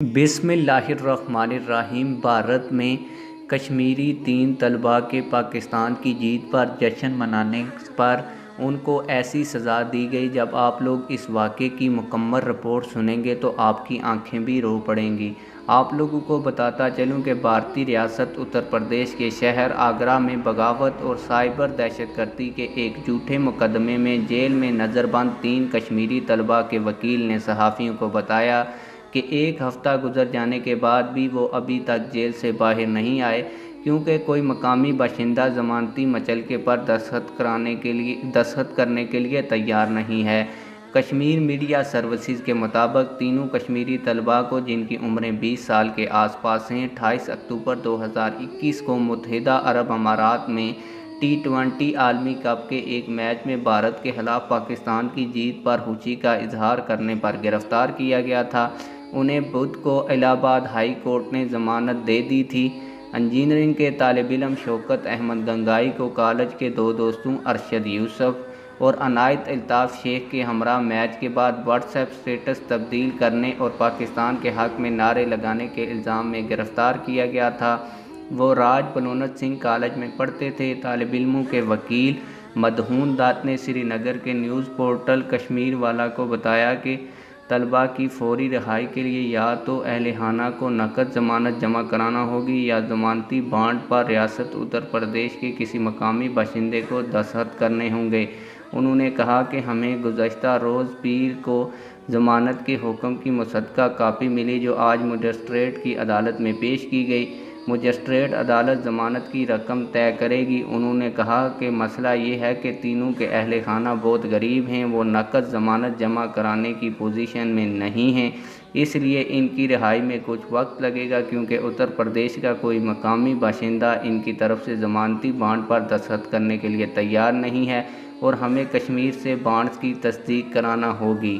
بسم اللہ الرحمن الرحیم۔ بھارت میں کشمیری 3 طلباء کے پاکستان کی جیت پر جشن منانے پر ان کو ایسی سزا دی گئی۔ جب آپ لوگ اس واقعے کی مکمل رپورٹ سنیں گے تو آپ کی آنکھیں بھی رو پڑیں گی۔ آپ لوگوں کو بتاتا چلوں کہ بھارتی ریاست اتر پردیش کے شہر آگرہ میں بغاوت اور سائبر دہشت گردی کے ایک جھوٹے مقدمے میں جیل میں نظر بند 3 کشمیری طلباء کے وکیل نے صحافیوں کو بتایا کہ 1 ہفتہ گزر جانے کے بعد بھی وہ ابھی تک جیل سے باہر نہیں آئے، کیونکہ کوئی مقامی باشندہ ضمانتی مچلکے پر دستخط کرنے کے لیے تیار نہیں ہے۔ کشمیر میڈیا سروسز کے مطابق تینوں کشمیری طلباء کو، جن کی عمریں 20 سال کے آس پاس ہیں، 28 اکتوبر 2021 کو متحدہ عرب امارات میں T20 عالمی کپ کے ایک میچ میں بھارت کے خلاف پاکستان کی جیت پر خوشی کا اظہار کرنے پر گرفتار کیا گیا تھا۔ انہیں بدھ کو الہ آباد ہائی کورٹ نے ضمانت دے دی تھی۔ انجینئرنگ کے طالب علم شوکت احمد گنگائی کو کالج کے 2 دوستوں ارشد یوسف اور عنایت الطاف شیخ کے ہمراہ میچ کے بعد واٹس ایپ اسٹیٹس تبدیل کرنے اور پاکستان کے حق میں نعرے لگانے کے الزام میں گرفتار کیا گیا تھا۔ وہ راج پلونت سنگھ کالج میں پڑھتے تھے۔ طالب علموں کے وکیل مدہون دت نے سری نگر کے نیوز پورٹل کشمیر والا کو بتایا کہ طلباء کی فوری رہائی کے لیے یا تو اہل خانہ کو نقد ضمانت جمع کرانا ہوگی یا ضمانتی بانڈ پر ریاست اتر پردیش کے کسی مقامی باشندے کو دستخط کرنے ہوں گے۔ انہوں نے کہا کہ ہمیں گزشتہ روز پیر کو ضمانت کے حکم کی مصدقہ کاپی ملی، جو آج مجسٹریٹ کی عدالت میں پیش کی گئی۔ مجسٹریٹ عدالت ضمانت کی رقم طے کرے گی۔ انہوں نے کہا کہ مسئلہ یہ ہے کہ تینوں کے اہل خانہ بہت غریب ہیں، وہ نقد ضمانت جمع کرانے کی پوزیشن میں نہیں ہیں، اس لیے ان کی رہائی میں کچھ وقت لگے گا، کیونکہ اتر پردیش کا کوئی مقامی باشندہ ان کی طرف سے ضمانتی بانڈ پر دستخط کرنے کے لیے تیار نہیں ہے اور ہمیں کشمیر سے بانڈز کی تصدیق کرانا ہوگی۔